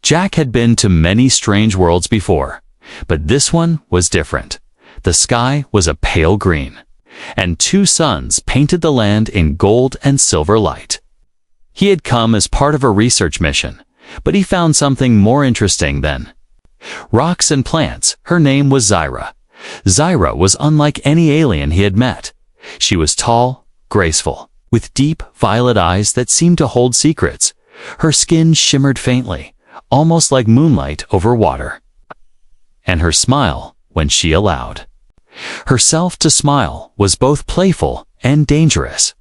Jack had been to many strange worlds before, but this one was different. The sky was a pale green, and two suns painted the land in gold and silver light. He had come as part of a research mission, but he found something more interesting than rocks and plants. Her name was Zyra. Zyra was unlike any alien he had met. She was tall, graceful, with deep violet eyes that seemed to hold secrets. Her skin shimmered faintly, almost like moonlight over water. And her smile, when she allowed herself to smile, was both playful and dangerous.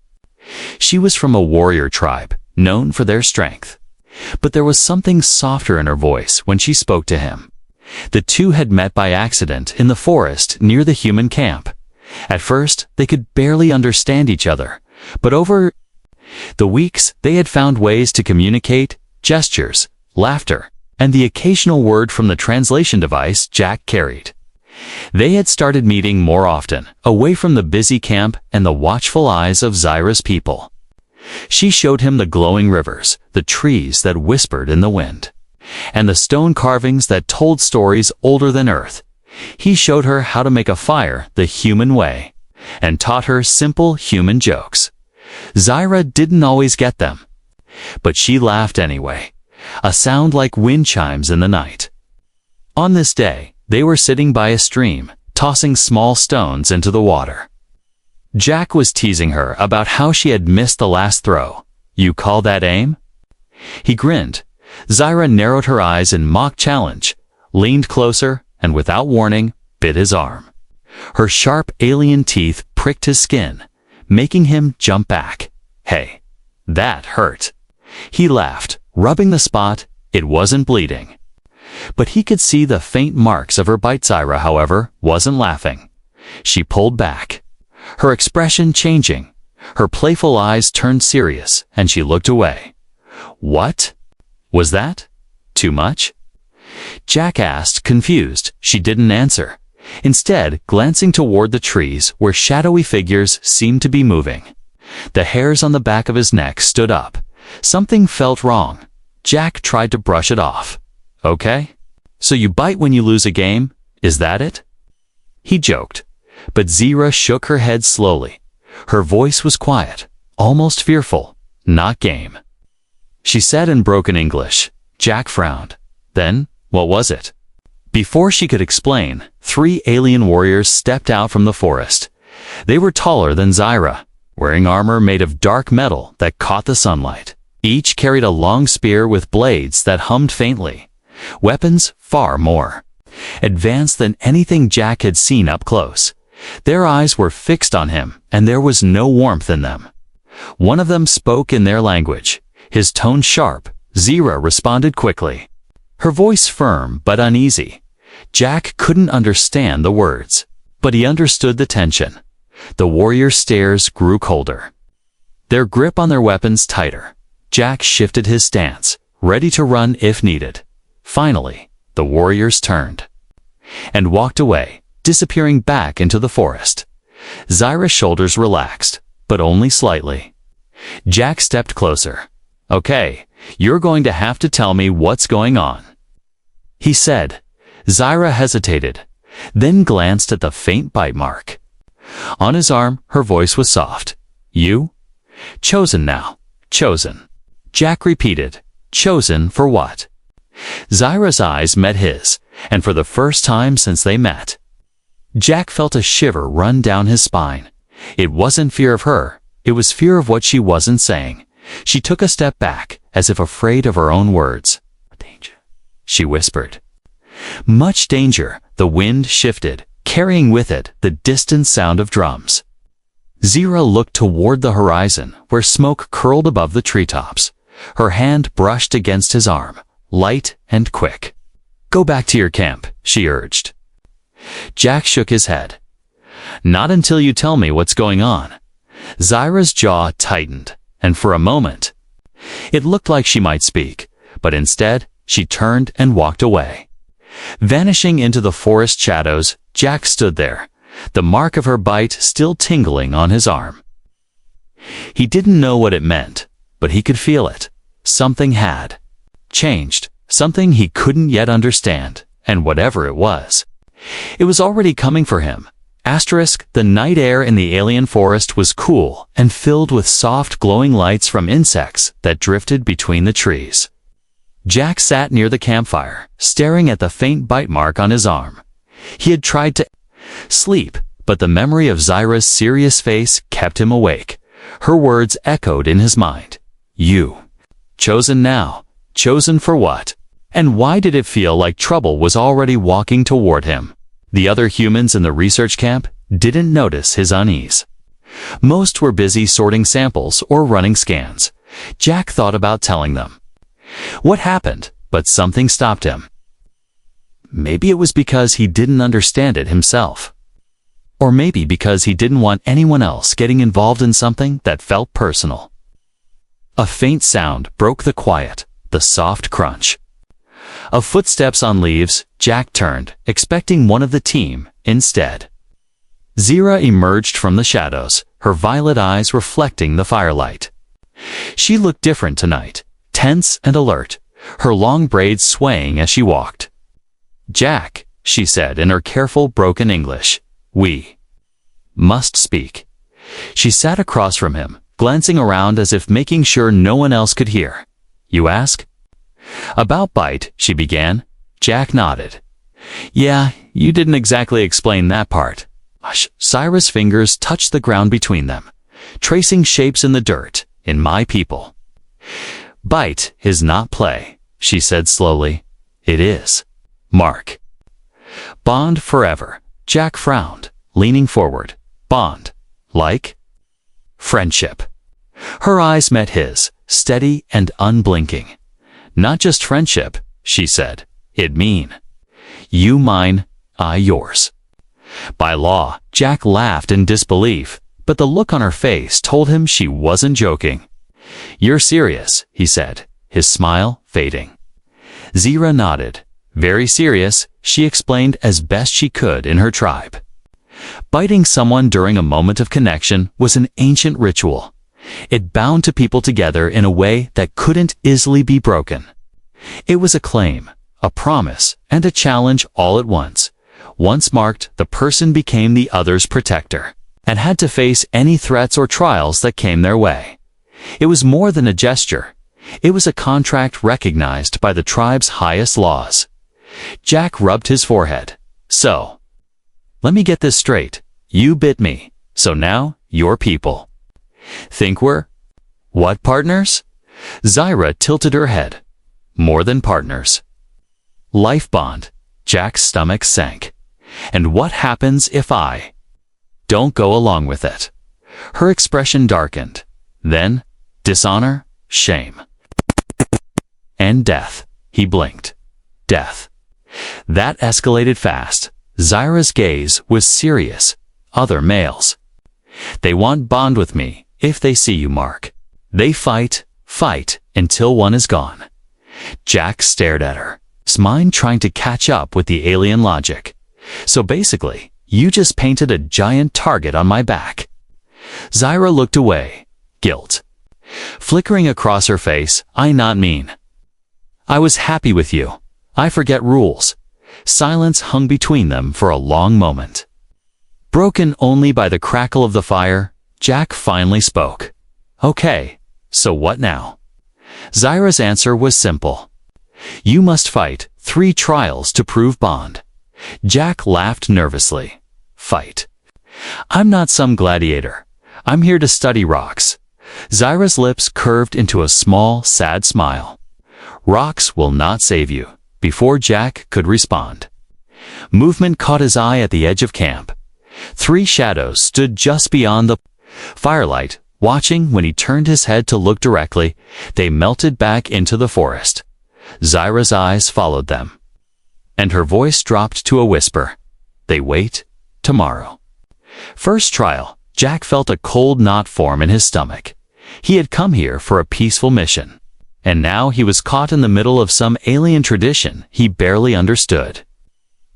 She was from a warrior tribe, known for their strength. But there was something softer in her voice when she spoke to him. The two had met by accident in the forest near the human camp. At first, they could barely understand each other, but over the weeks, they had found ways to communicate: gestures, laughter, and the occasional word from the translation device Jack carried. They had started meeting more often, away from the busy camp and the watchful eyes of Zyra's people. She showed him the glowing rivers, the trees that whispered in the wind, and the stone carvings that told stories older than Earth. He showed her how to make a fire the human way, and taught her simple human jokes. Zyra didn't always get them, but she laughed anyway, a sound like wind chimes in the night. On this day, they were sitting by a stream, tossing small stones into the water. Jack was teasing her about how she had missed the last throw. "You call that aim?" He grinned. Zyra narrowed her eyes in mock challenge, leaned closer, and without warning, bit his arm. Her sharp alien teeth pricked his skin, making him jump back. "Hey, that hurt." He laughed, rubbing the spot. It wasn't bleeding. But he could see the faint marks of her bite. Zyra, however, wasn't laughing. She pulled back, her expression changing. Her playful eyes turned serious, and she looked away. "What? Was that too much?" Jack asked, confused. She didn't answer, instead glancing toward the trees where shadowy figures seemed to be moving. The hairs on the back of his neck stood up. Something felt wrong. Jack tried to brush it off. "Okay, so you bite when you lose a game, is that it?" He joked, but Zyra shook her head slowly. Her voice was quiet, almost fearful. "Not game," she said in broken English. Jack frowned. "Then, what was it?" Before she could explain, 3 alien warriors stepped out from the forest. They were taller than Zyra, wearing armor made of dark metal that caught the sunlight. Each carried a long spear with blades that hummed faintly. Weapons far more advanced than anything Jack had seen up close. Their eyes were fixed on him, and there was no warmth in them. One of them spoke in their language, his tone sharp. Zyra responded quickly, her voice firm but uneasy. Jack couldn't understand the words, but he understood the tension. The warriors' stares grew colder, their grip on their weapons tighter. Jack shifted his stance, ready to run if needed. Finally, the warriors turned and walked away, disappearing back into the forest. Zyra's shoulders relaxed, but only slightly. Jack stepped closer. "Okay, you're going to have to tell me what's going on," he said. Zyra hesitated, then glanced at the faint bite mark on his arm. Her voice was soft. "You? Chosen now. Chosen." Jack repeated. "Chosen for what?" Zyra's eyes met his, and for the first time since they met, Jack felt a shiver run down his spine. It wasn't fear of her, it was fear of what she wasn't saying. She took a step back, as if afraid of her own words. "Danger," she whispered. Much danger. The wind shifted, carrying with it the distant sound of drums. Zyra looked toward the horizon, where smoke curled above the treetops. Her hand brushed against his arm, light and quick. "Go back to your camp," she urged. Jack shook his head. "Not until you tell me what's going on." Zyra's jaw tightened, and for a moment, it looked like she might speak, but instead, she turned and walked away. Vanishing into the forest shadows, Jack stood there, the mark of her bite still tingling on his arm. He didn't know what it meant, but he could feel it. Something had changed. something he couldn't yet understand, and whatever it was already coming for him. The night air in the alien forest was cool and filled with soft glowing lights from insects that drifted between the trees. Jack sat near the campfire, staring at the faint bite mark on his arm. He had tried to sleep, but the memory of Zyra's serious face kept him awake. Her words echoed in his mind. You. Chosen now. Chosen for what? And why did it feel like trouble was already walking toward him? The other humans in the research camp didn't notice his unease. Most were busy sorting samples or running scans. Jack thought about telling them what happened, but something stopped him. Maybe it was because he didn't understand it himself. Or maybe because he didn't want anyone else getting involved in something that felt personal. A faint sound broke the quiet, the soft crunch of footsteps on leaves. Jack turned, expecting one of the team. Instead, Zyra emerged from the shadows, her violet eyes reflecting the firelight. She looked different tonight, tense and alert, her long braids swaying as she walked. Jack, she said in her careful broken English, we must speak. She sat across from him, glancing around as if making sure no one else could hear. You ask? About Bite, she began. Jack nodded. Yeah, you didn't exactly explain that part. Zyra's fingers touched the ground between them, tracing shapes in the dirt. In my people. Bite is not play, she said slowly. It is. Mark. Bond forever. Jack frowned, leaning forward. Bond. Like? Friendship. Her eyes met his, steady and unblinking. Not just friendship, she said. It mean. You mine, I yours. By law, Jack laughed in disbelief, but the look on her face told him she wasn't joking. You're serious, he said, his smile fading. Zyra nodded. Very serious, she explained as best she could in her tribe. Biting someone during a moment of connection was an ancient ritual. It bound two people together in a way that couldn't easily be broken. It was a claim, a promise, and a challenge all at once. Once marked, the person became the other's protector, and had to face any threats or trials that came their way. It was more than a gesture. It was a contract recognized by the tribe's highest laws. Jack rubbed his forehead. So, let me get this straight. You bit me, so now you're people. Think we're what, partners? Zyra tilted her head. More than partners. Life bond. Jack's stomach sank. And what happens if I don't go along with it? Her expression darkened. Then, dishonor, shame, and death. He blinked. Death. That escalated fast. Zyra's gaze was serious. Other males. They want bond with me if they see you, Mark. They fight until one is gone. Jack stared at her, his mind trying to catch up with the alien logic. So basically, you just painted a giant target on my back. Zyra looked away. Guilt flickering across her face. I not mean. I was happy with you. I forget rules. Silence hung between them for a long moment. Broken only by the crackle of the fire, Jack finally spoke. Okay, so what now? Zyra's answer was simple. You must fight 3 trials to prove bond. Jack laughed nervously. Fight. I'm not some gladiator. I'm here to study rocks. Zyra's lips curved into a small, sad smile. Rocks will not save you. Before Jack could respond, movement caught his eye at the edge of camp. 3 shadows stood just beyond the firelight, watching. When he turned his head to look directly, they melted back into the forest. Zyra's eyes followed them, and her voice dropped to a whisper. They wait tomorrow. First trial. Jack felt a cold knot form in his stomach. He had come here for a peaceful mission, and now he was caught in the middle of some alien tradition he barely understood.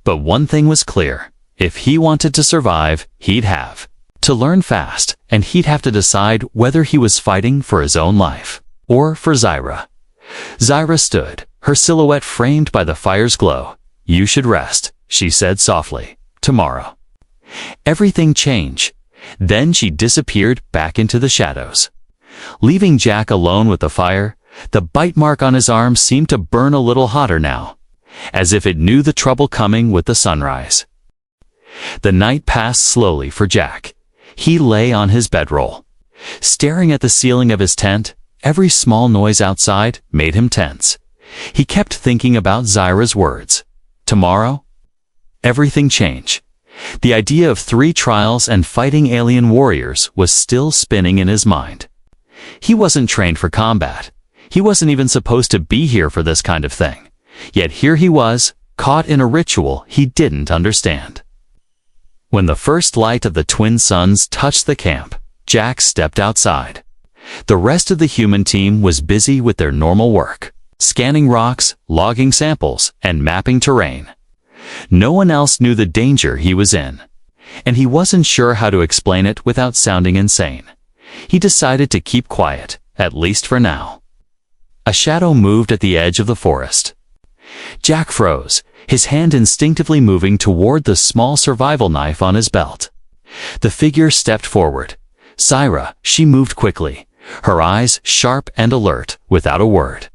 But one thing was clear. If he wanted to survive, he'd have to learn fast, and he'd have to decide whether he was fighting for his own life or for Zyra. Zyra stood, her silhouette framed by the fire's glow. "You should rest," she said softly. "Tomorrow." Everything changed. Then she disappeared back into the shadows. Leaving Jack alone with the fire, the bite mark on his arm seemed to burn a little hotter now, as if it knew the trouble coming with the sunrise. The night passed slowly for Jack. He lay on his bedroll, staring at the ceiling of his tent. Every small noise outside made him tense. He kept thinking about Zyra's words. Tomorrow? Everything changed. The idea of 3 trials and fighting alien warriors was still spinning in his mind. He wasn't trained for combat. He wasn't even supposed to be here for this kind of thing. Yet here he was, caught in a ritual he didn't understand. When the first light of the twin suns touched the camp, Jack stepped outside. The rest of the human team was busy with their normal work, scanning rocks, logging samples, and mapping terrain. No one else knew the danger he was in, and he wasn't sure how to explain it without sounding insane. He decided to keep quiet, at least for now. A shadow moved at the edge of the forest. Jack froze, his hand instinctively moving toward the small survival knife on his belt. The figure stepped forward. Zyra, she moved quickly, her eyes sharp and alert, without a word.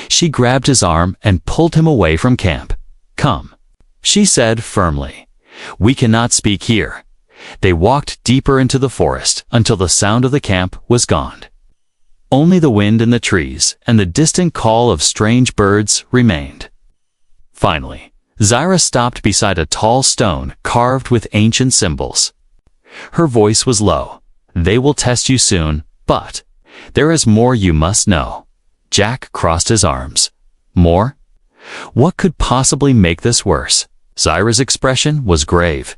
She grabbed his arm and pulled him away from camp. "Come," she said firmly. "We cannot speak here." They walked deeper into the forest until the sound of the camp was gone. Only the wind in the trees and the distant call of strange birds remained. Finally, Zyra stopped beside a tall stone carved with ancient symbols. Her voice was low. "They will test you soon, but there is more you must know." Jack crossed his arms. "More? What could possibly make this worse?" Zyra's expression was grave.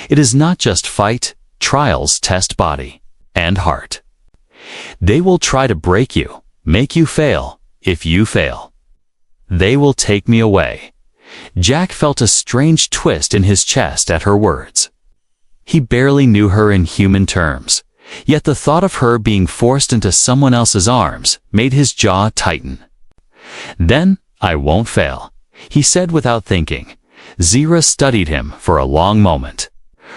"It is not just fight, trials test body and heart. They will try to break you, make you fail. If you fail, they will take me away." Jack felt a strange twist in his chest at her words. He barely knew her in human terms, yet the thought of her being forced into someone else's arms made his jaw tighten. "Then I won't fail," he said without thinking. Zyra studied him for a long moment,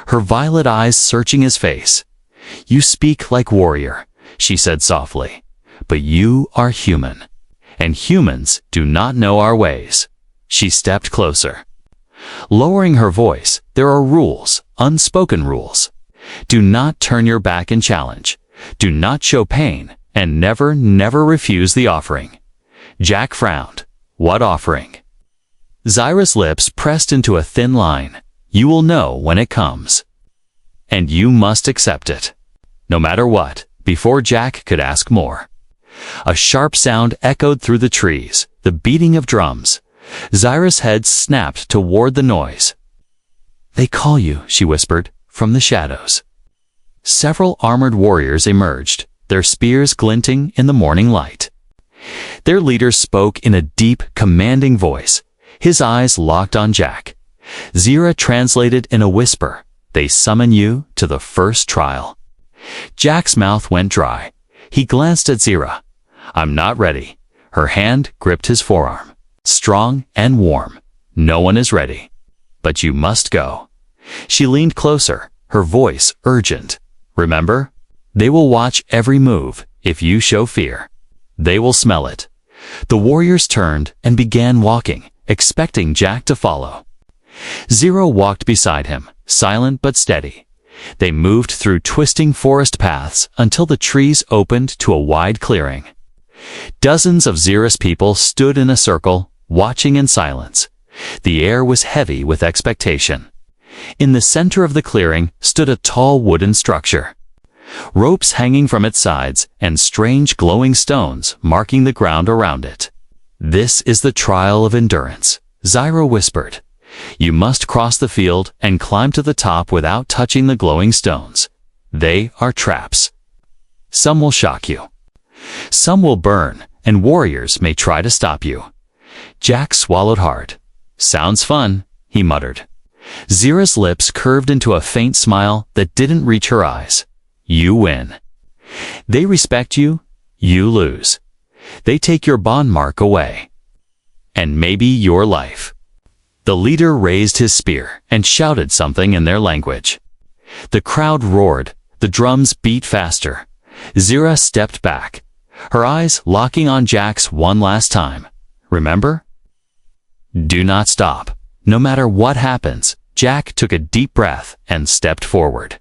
her violet eyes searching his face. "You speak like warrior," she said softly, "but you are human, and humans do not know our ways." She stepped closer. Lowering her voice, "There are rules, unspoken rules. Do not turn your back in challenge. Do not show pain, and never, never refuse the offering." Jack frowned. "What offering?" Zyra's lips pressed into a thin line. "You will know when it comes. And you must accept it, no matter what." Before Jack could ask more, a sharp sound echoed through the trees, the beating of drums. Zyra's head snapped toward the noise. "They call you," she whispered, from the shadows. Several armored warriors emerged, their spears glinting in the morning light. Their leader spoke in a deep, commanding voice, his eyes locked on Jack. Zyra translated in a whisper, "They summon you to the first trial." Jack's mouth went dry. He glanced at Zyra. "I'm not ready." Her hand gripped his forearm, strong and warm. "No one is ready, but you must go." She leaned closer, her voice urgent. "Remember, they will watch every move. If you show fear, they will smell it." The warriors turned and began walking, expecting Jack to follow. Zyra walked beside him, silent but steady. They moved through twisting forest paths until the trees opened to a wide clearing. Dozens of Zyra's people stood in a circle, watching in silence. The air was heavy with expectation. In the center of the clearing stood a tall wooden structure, ropes hanging from its sides and strange glowing stones marking the ground around it. "This is the trial of endurance," Zyra whispered. "You must cross the field and climb to the top without touching the glowing stones. They are traps. Some will shock you. Some will burn, and warriors may try to stop you." Jack swallowed hard. "Sounds fun," he muttered. Zyra's lips curved into a faint smile that didn't reach her eyes. "You win. They respect you, you lose. They take your bond mark away. and maybe your life." The leader raised his spear and shouted something in their language. The crowd roared, the drums beat faster. Zira stepped back, her eyes locking on Jack's one last time. "Remember? Do not stop. No matter what happens." Jack took a deep breath and stepped forward.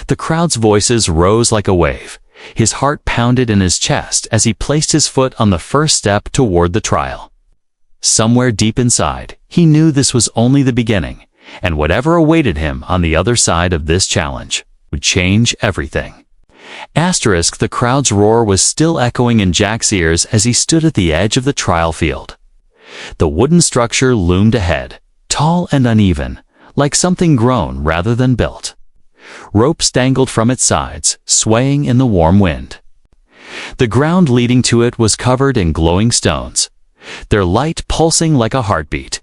The crowd's voices rose like a wave. His heart pounded in his chest as he placed his foot on the first step toward the trial. Somewhere deep inside, he knew this was only the beginning, and whatever awaited him on the other side of this challenge would change everything. The crowd's roar was still echoing in Jack's ears as he stood at the edge of the trial field. The wooden structure loomed ahead, tall and uneven, like something grown rather than built. Ropes dangled from its sides, swaying in the warm wind. The ground leading to it was covered in glowing stones, their light pulsing like a heartbeat.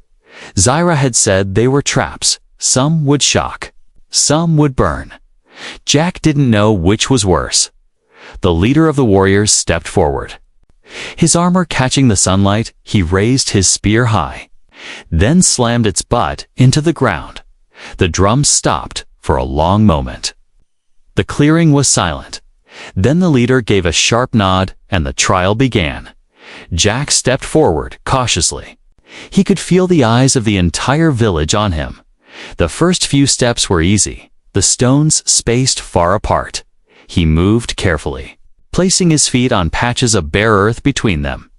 Zira had said they were traps. Some would shock, some would burn. Jack didn't know which was worse. The leader of the warriors stepped forward. His armor catching the sunlight, he raised his spear high, then slammed its butt into the ground. The drums stopped for a long moment. The clearing was silent. Then the leader gave a sharp nod and the trial began. Jack stepped forward cautiously. He could feel the eyes of the entire village on him. The first few steps were easy, the stones spaced far apart. He moved carefully, placing his feet on patches of bare earth between them.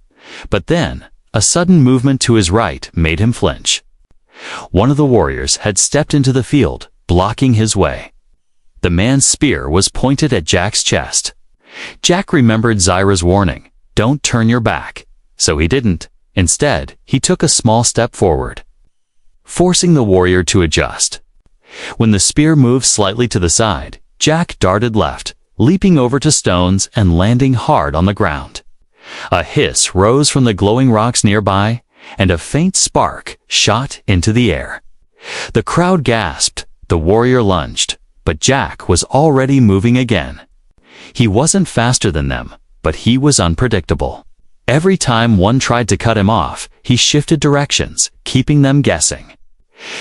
But then, a sudden movement to his right made him flinch. One of the warriors had stepped into the field, blocking his way. The man's spear was pointed at Jack's chest. Jack remembered Zira's warning, "Don't turn your back," so he didn't. Instead, he took a small step forward, forcing the warrior to adjust. When the spear moved slightly to the side, Jack darted left, leaping over to stones and landing hard on the ground. A hiss rose from the glowing rocks nearby, and a faint spark shot into the air. The crowd gasped, the warrior lunged, but Jack was already moving again. He wasn't faster than them, but he was unpredictable. Every time one tried to cut him off, he shifted directions, keeping them guessing.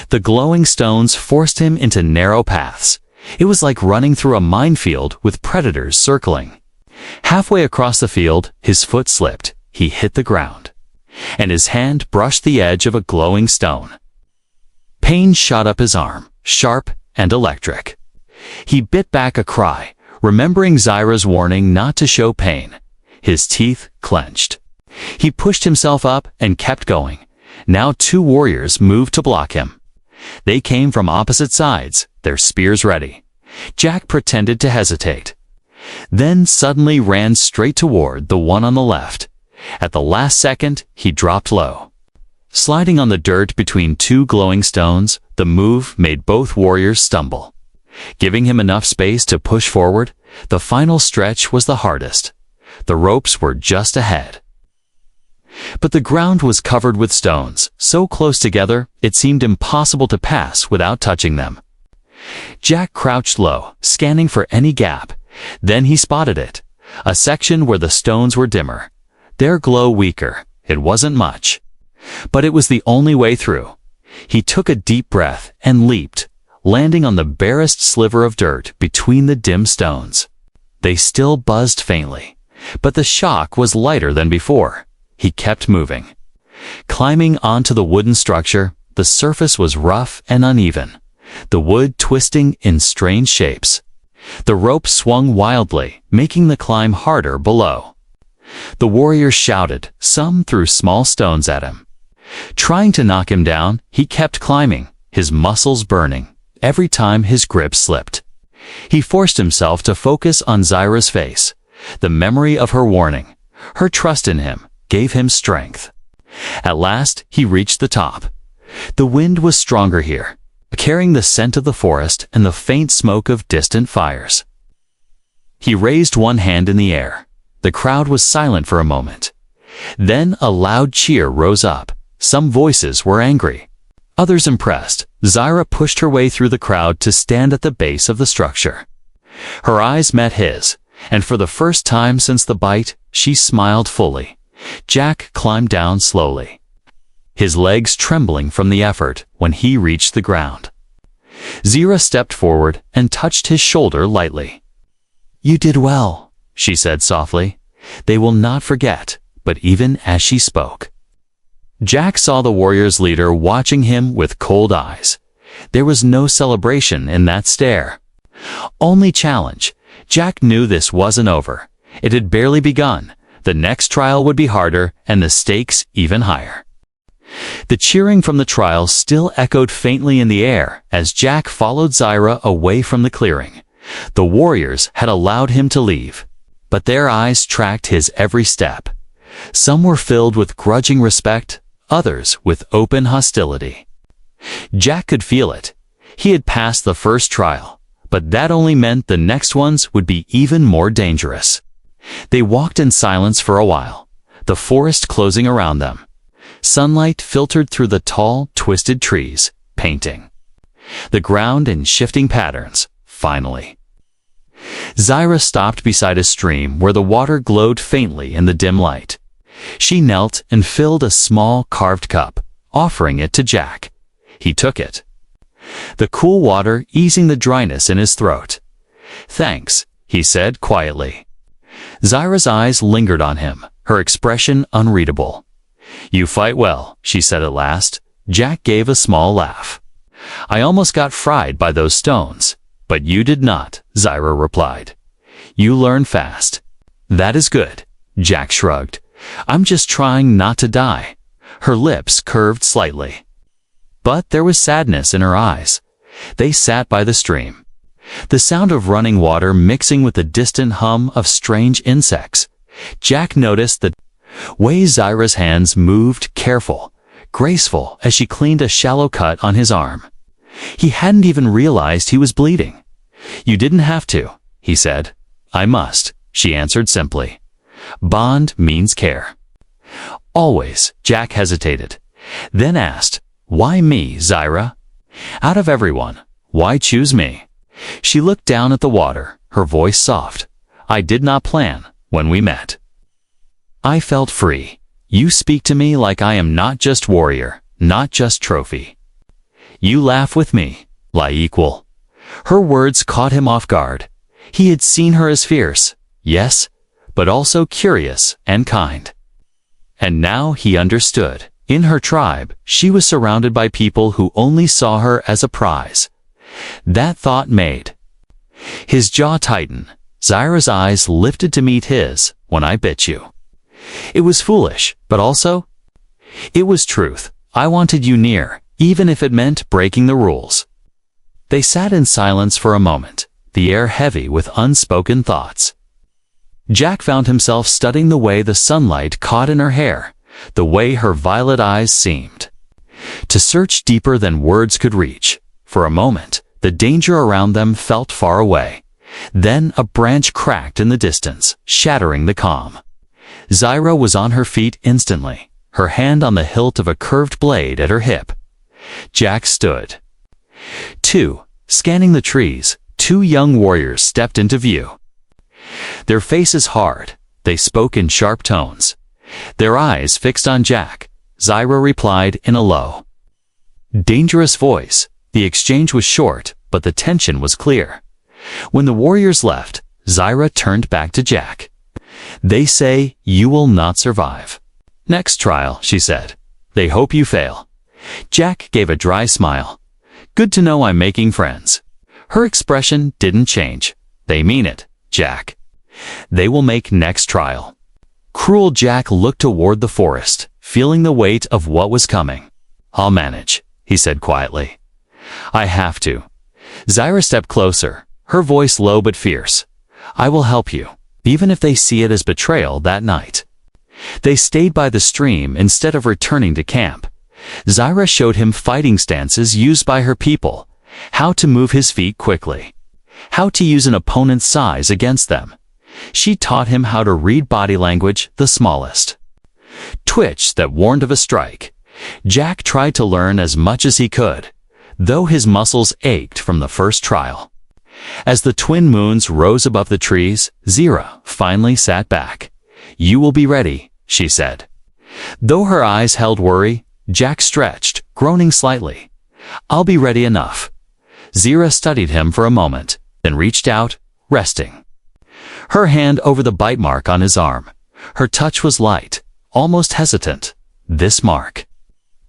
The glowing stones forced him into narrow paths. It was like running through a minefield with predators circling. Halfway across the field, his foot slipped. He hit the ground, and his hand brushed the edge of a glowing stone. Pain shot up his arm, sharp and electric. He bit back a cry, remembering Zira's warning not to show pain. His teeth clenched. He pushed himself up and kept going. Now two warriors moved to block him. They came from opposite sides, their spears ready. Jack pretended to hesitate, then suddenly ran straight toward the one on the left. At the last second, he dropped low. Sliding on the dirt between two glowing stones, the move made both warriors stumble. Giving him enough space to push forward, the final stretch was the hardest. The ropes were just ahead. But the ground was covered with stones, so close together it seemed impossible to pass without touching them. Jack crouched low, scanning for any gap. Then he spotted it, a section where the stones were dimmer, their glow weaker. It wasn't much, but it was the only way through. He took a deep breath and leaped, landing on the barest sliver of dirt between the dim stones. They still buzzed faintly, but the shock was lighter than before. He kept moving. Climbing onto the wooden structure, the surface was rough and uneven, the wood twisting in strange shapes. The rope swung wildly, making the climb harder below. The warriors shouted, some threw small stones at him. Trying to knock him down, he kept climbing, his muscles burning, every time his grip slipped. He forced himself to focus on Zira's face. The memory of her warning, her trust in him, gave him strength. At last, he reached the top. The wind was stronger here, carrying the scent of the forest and the faint smoke of distant fires. He raised one hand in the air. The crowd was silent for a moment. Then a loud cheer rose up. Some voices were angry, others impressed. Zira pushed her way through the crowd to stand at the base of the structure. Her eyes met his, and for the first time since the bite, she smiled fully. Jack climbed down slowly. his legs trembling from the effort when he reached the ground. Zira stepped forward and touched his shoulder lightly. "You did well," she said softly. "They will not forget." But even as she spoke, Jack saw the warrior's leader watching him with cold eyes. There was no celebration in that stare. Only challenge. Jack knew this wasn't over. It had barely begun. The next trial would be harder and the stakes even higher. The cheering from the trial still echoed faintly in the air as Jack followed Zira away from the clearing. The warriors had allowed him to leave, but their eyes tracked his every step. Some were filled with grudging respect, others with open hostility. Jack could feel it. He had passed the first trial, but that only meant the next ones would be even more dangerous. They walked in silence for a while, the forest closing around them. Sunlight filtered through the tall, twisted trees, painting the ground in shifting patterns. Finally, Zira stopped beside a stream where the water glowed faintly in the dim light. She knelt and filled a small carved cup, offering it to Jack. He took it, the cool water easing the dryness in his throat. "Thanks," he said quietly. Zira's eyes lingered on him, her expression unreadable. "You fight well," she said at last. Jack gave a small laugh. "I almost got fried by those stones." "But you did not," Zira replied. "You learn fast." "That is good," Jack shrugged. "I'm just trying not to die." Her lips curved slightly, but there was sadness in her eyes. They sat by the stream, the sound of running water mixing with the distant hum of strange insects. Jack noticed the way Zira's hands moved, careful, graceful, as she cleaned a shallow cut on his arm. He hadn't even realized he was bleeding. "You didn't have to," he said. "I must," she answered simply. "Bond means care." "Always," Jack hesitated, then asked, "Why me, Zira? Out of everyone, why choose me?" She looked down at the water, her voice soft. "I did not plan when we met. I felt free. You speak to me like I am not just warrior, not just trophy. You laugh with me, like equal." Her words caught him off guard. He had seen her as fierce, yes, but also curious and kind. And now he understood. In her tribe, she was surrounded by people who only saw her as a prize. That thought made his jaw tighten. Zira's eyes lifted to meet his. "When I bit you." It was foolish, but also, it was truth. "I wanted you near, even if it meant breaking the rules." They sat in silence for a moment, the air heavy with unspoken thoughts. Jack found himself studying the way the sunlight caught in her hair, the way her violet eyes seemed to search deeper than words could reach. For a moment, the danger around them felt far away. Then a branch cracked in the distance, shattering the calm. Zira was on her feet instantly, her hand on the hilt of a curved blade at her hip. Jack stood. Scanning the trees, two young warriors stepped into view. Their faces hard, they spoke in sharp tones. Their eyes fixed on Jack. Zira replied in a low, dangerous voice. The exchange was short, but the tension was clear. When the warriors left, Zira turned back to Jack. "They say you will not survive." "Next trial," she said. "They hope you fail." Jack gave a dry smile. "Good to know I'm making friends." Her expression didn't change. "They mean it, Jack. They will make next trial." Cruel Jack looked toward the forest, feeling the weight of what was coming. "I'll manage," he said quietly. "I have to." Zira stepped closer, her voice low but fierce. "I will help you, even if they see it as betrayal that night." They stayed by the stream instead of returning to camp. Zira showed him fighting stances used by her people, how to move his feet quickly, how to use an opponent's size against them. She taught him how to read body language, the smallest twitch that warned of a strike. Jack tried to learn as much as he could, though his muscles ached from the first trial. As the twin moons rose above the trees, Zira finally sat back. "You will be ready," she said. Though her eyes held worry, Jack stretched, groaning slightly. "I'll be ready enough." Zira studied him for a moment, then reached out, resting. Her hand over the bite mark on his arm. Her touch was light, almost hesitant. "This mark.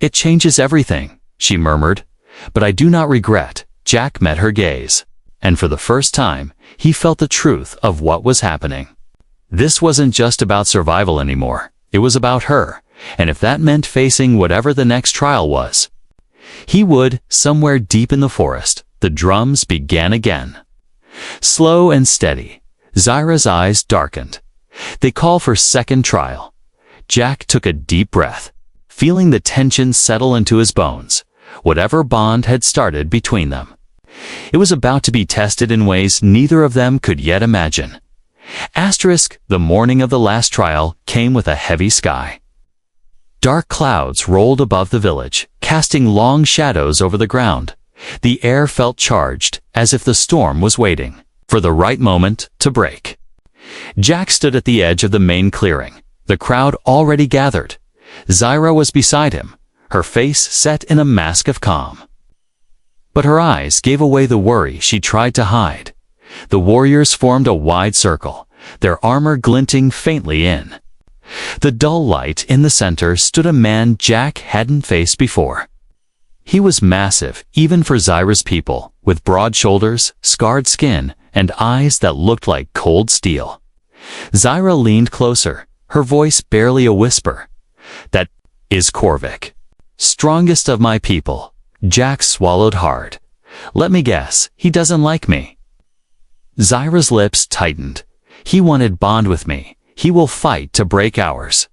It changes everything," she murmured. "But I do not regret." Jack met her gaze, and for the first time, he felt the truth of what was happening. This wasn't just about survival anymore. It was about her, and if that meant facing whatever the next trial was, he would. Somewhere deep in the forest, the drums began again. Slow and steady, Zira's eyes darkened. They call for second trial. Jack took a deep breath, feeling the tension settle into his bones. Whatever bond had started between them, it was about to be tested in ways neither of them could yet imagine. The morning of the last trial came with a heavy sky. Dark clouds rolled above the village, casting long shadows over the ground. The air felt charged, as if the storm was waiting for the right moment to break. Jack stood at the edge of the main clearing, the crowd already gathered. Zira was beside him, her face set in a mask of calm. But her eyes gave away the worry she tried to hide. The warriors formed a wide circle, their armor glinting faintly in the dull light. In the center stood a man Jack hadn't faced before. He was massive, even for Zira's people, with broad shoulders, scarred skin, and eyes that looked like cold steel. Zira leaned closer, her voice barely a whisper. "That is Korvik, strongest of my people." Jack swallowed hard. "Let me guess, he doesn't like me." Zira's lips tightened. "He wanted bond with me. He will fight to break ours."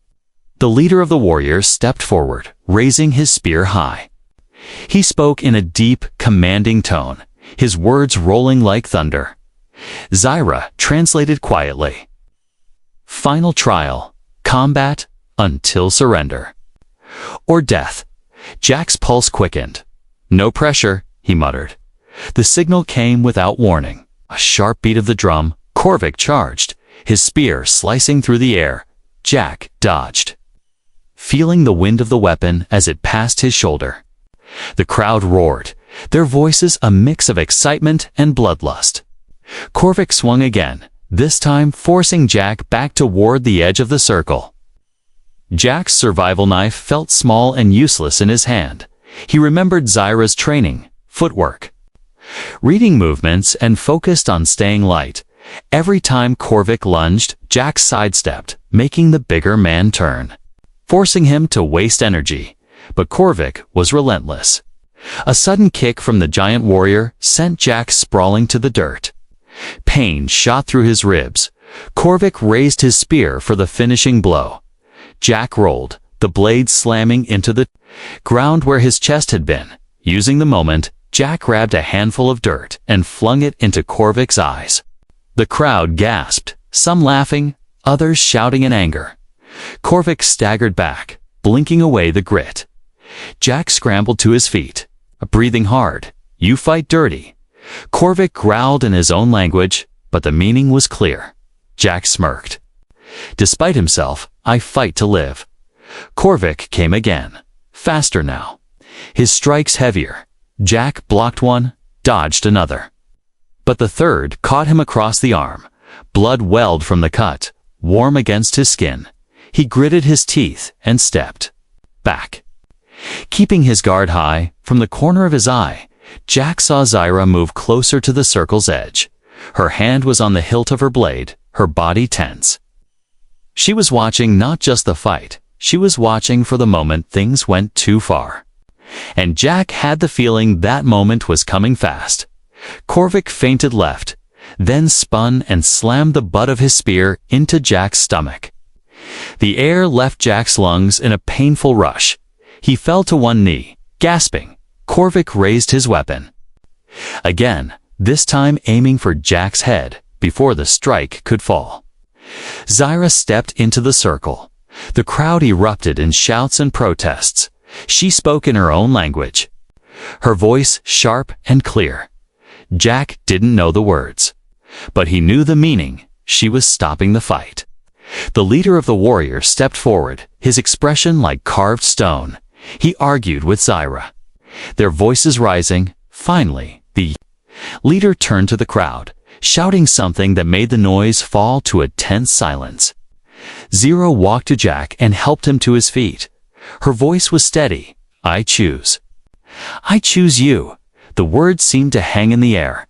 The leader of the warriors stepped forward, raising his spear high. He spoke in a deep, commanding tone, his words rolling like thunder. Zira translated quietly. "Final trial, combat until surrender. Or death." Jack's pulse quickened. "No pressure," he muttered. The signal came without warning. A sharp beat of the drum. Korvik charged, his spear slicing through the air. Jack dodged, feeling the wind of the weapon as it passed his shoulder. The crowd roared, their voices a mix of excitement and bloodlust. Korvik swung again, this time forcing Jack back toward the edge of the circle. Jack's survival knife felt small and useless in his hand. He remembered Zira's training, footwork, reading movements, and focused on staying light. Every time Korvik lunged, Jack sidestepped, making the bigger man turn, forcing him to waste energy. But Korvik was relentless. A sudden kick from the giant warrior sent Jack sprawling to the dirt. Pain shot through his ribs. Korvik raised his spear for the finishing blow. Jack rolled, the blade slamming into the ground where his chest had been. Using the moment, Jack grabbed a handful of dirt and flung it into Korvik's eyes. The crowd gasped, some laughing, others shouting in anger. Korvik staggered back, blinking away the grit. Jack scrambled to his feet, breathing hard. "You fight dirty." Korvik growled in his own language, but the meaning was clear. Jack smirked. "Despite himself, I fight to live." Korvik came again, faster now, his strikes heavier. Jack blocked one, dodged another. But the third caught him across the arm. Blood welled from the cut, warm against his skin. He gritted his teeth and stepped back, keeping his guard high. From the corner of his eye, Jack saw Zira move closer to the circle's edge. Her hand was on the hilt of her blade, her body tense. She was watching not just the fight, she was watching for the moment things went too far. And Jack had the feeling that moment was coming fast. Korvik feinted left, then spun and slammed the butt of his spear into Jack's stomach. The air left Jack's lungs in a painful rush. He fell to one knee, gasping. Korvik raised his weapon again, this time aiming for Jack's head before the strike could fall. Zira stepped into the circle. The crowd erupted in shouts and protests. She spoke in her own language, her voice sharp and clear. Jack didn't know the words, but he knew the meaning. She was stopping the fight. The leader of the warriors stepped forward, his expression like carved stone. He argued with Zyra. Their voices rising, finally, the leader turned to the crowd, shouting something that made the noise fall to a tense silence. Zyra walked to Jack and helped him to his feet. Her voice was steady. I choose. I choose you. The words seemed to hang in the air.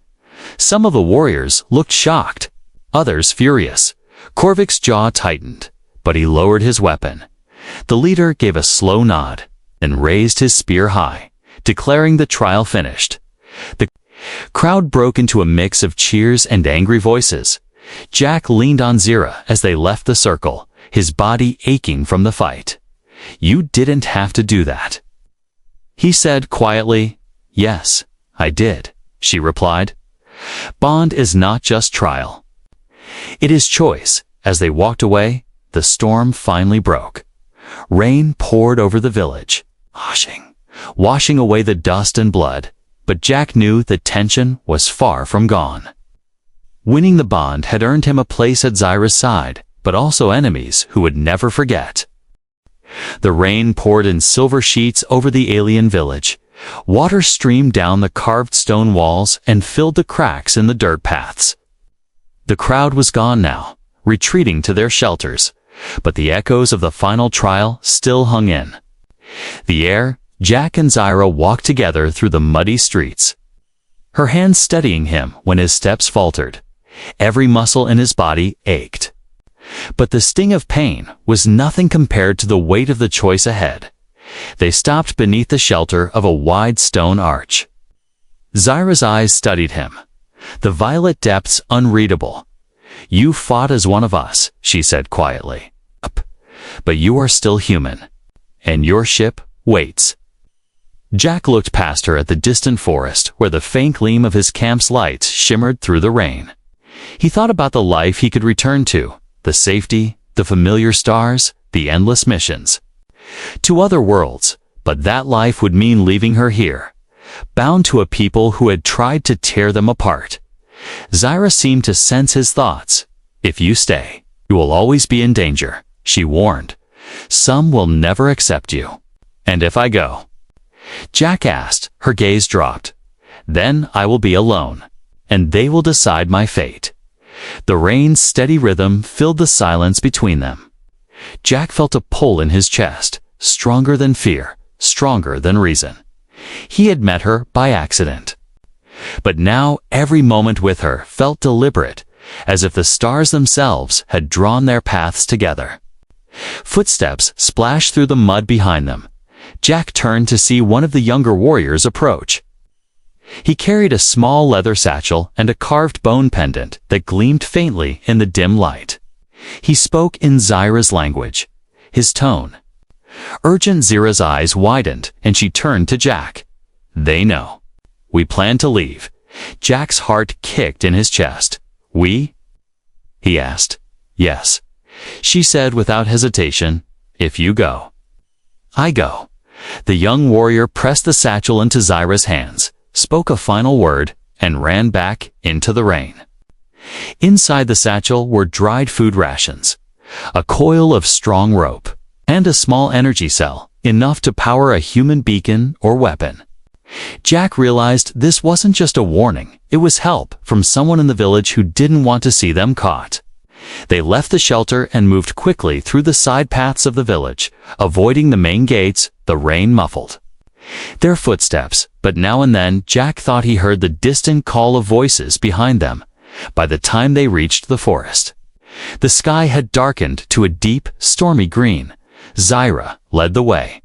Some of the warriors looked shocked, others furious. Korvik's jaw tightened, but he lowered his weapon. The leader gave a slow nod and raised his spear high, declaring the trial finished. The crowd broke into a mix of cheers and angry voices. Jack leaned on Zyra as they left the circle, his body aching from the fight. You didn't have to do that. He said quietly. Yes, I did, she replied. Bond is not just trial. It is choice. As they walked away, the storm finally broke. Rain poured over the village, washing away the dust and blood, but Jack knew the tension was far from gone. Winning the bond had earned him a place at Zyra's side, but also enemies who would never forget. The rain poured in silver sheets over the alien village. Water streamed down the carved stone walls and filled the cracks in the dirt paths. The crowd was gone now, retreating to their shelters, but the echoes of the final trial still hung in the air. Jack and Zyra walked together through the muddy streets, her hands steadying him when his steps faltered. Every muscle in his body ached. But the sting of pain was nothing compared to the weight of the choice ahead. They stopped beneath the shelter of a wide stone arch. Zyra's eyes studied him, the violet depths unreadable. You fought as one of us, she said quietly. But you are still human, and your ship waits. Jack looked past her at the distant forest where the faint gleam of his camp's lights shimmered through the rain. He thought about the life he could return to, the safety, the familiar stars, the endless missions. To other worlds, but that life would mean leaving her here, bound to a people who had tried to tear them apart. Zyra seemed to sense his thoughts. If you stay, you will always be in danger, she warned. Some will never accept you. And if I go? Jack asked, her gaze dropped. Then I will be alone, and they will decide my fate. The rain's steady rhythm filled the silence between them. Jack felt a pull in his chest, stronger than fear, stronger than reason. He had met her by accident. But now every moment with her felt deliberate, as if the stars themselves had drawn their paths together. Footsteps splashed through the mud behind them. Jack turned to see one of the younger warriors approach. He carried a small leather satchel and a carved bone pendant that gleamed faintly in the dim light. He spoke in Zyra's language, his tone urgent. Zyra's eyes widened and she turned to Jack. They know. We plan to leave. Jack's heart kicked in his chest. We? He asked. Yes, she said without hesitation. If you go, I go. The young warrior pressed the satchel into Zyra's hands, spoke a final word, and ran back into the rain. Inside the satchel were dried food rations, a coil of strong rope, and a small energy cell, enough to power a human beacon or weapon. Jack realized this wasn't just a warning, it was help from someone in the village who didn't want to see them caught. They left the shelter and moved quickly through the side paths of the village, avoiding the main gates. The rain muffled their footsteps, but now and then Jack thought he heard the distant call of voices behind them. By the time they reached the forest, the sky had darkened to a deep, stormy green. Zyra led the way,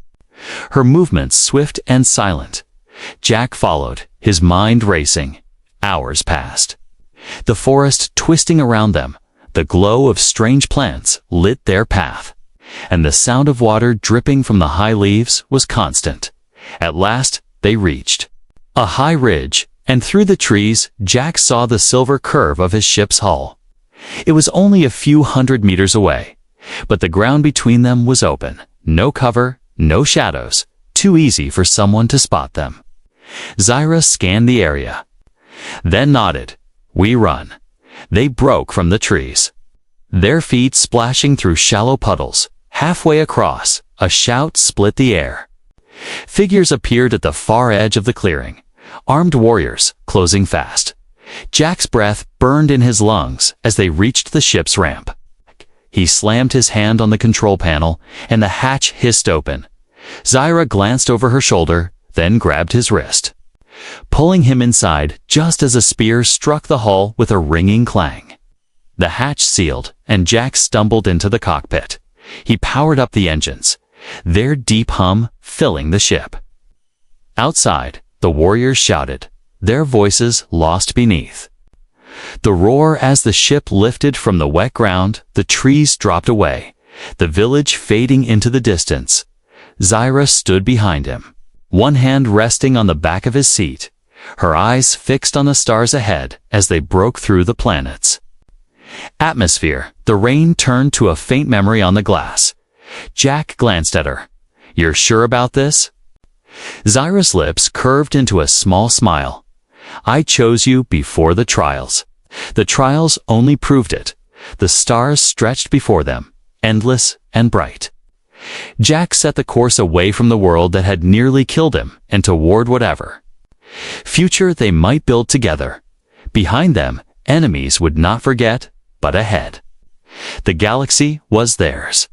her movements swift and silent. Jack followed, his mind racing. Hours passed, the forest twisting around them. The glow of strange plants lit their path, and the sound of water dripping from the high leaves was constant. At last, they reached a high ridge, and through the trees, Jack saw the silver curve of his ship's hull. It was only a few hundred meters away, but the ground between them was open. No cover, no shadows, too easy for someone to spot them. Zyra scanned the area, then nodded. We run. They broke from the trees, their feet splashing through shallow puddles. Halfway across, a shout split the air. Figures appeared at the far edge of the clearing, armed warriors closing fast. Jack's breath burned in his lungs as they reached the ship's ramp. He slammed his hand on the control panel, and the hatch hissed open. Zyra glanced over her shoulder, then grabbed his wrist, pulling him inside just as a spear struck the hull with a ringing clang. The hatch sealed, and Jack stumbled into the cockpit. He powered up the engines, their deep hum filling the ship. Outside, the warriors shouted, their voices lost beneath the roar as the ship lifted from the wet ground. The trees dropped away, the village fading into the distance. Zyra stood behind him, one hand resting on the back of his seat, her eyes fixed on the stars ahead as they broke through the planets. Atmosphere. The rain turned to a faint memory on the glass. Jack glanced at her. "You're sure about this?" Zyra's lips curved into a small smile. "I chose you before the trials." The trials only proved it. The stars stretched before them, endless and bright. Jack set the course away from the world that had nearly killed him and toward whatever future they might build together. Behind them, enemies would not forget, but ahead, the galaxy was theirs.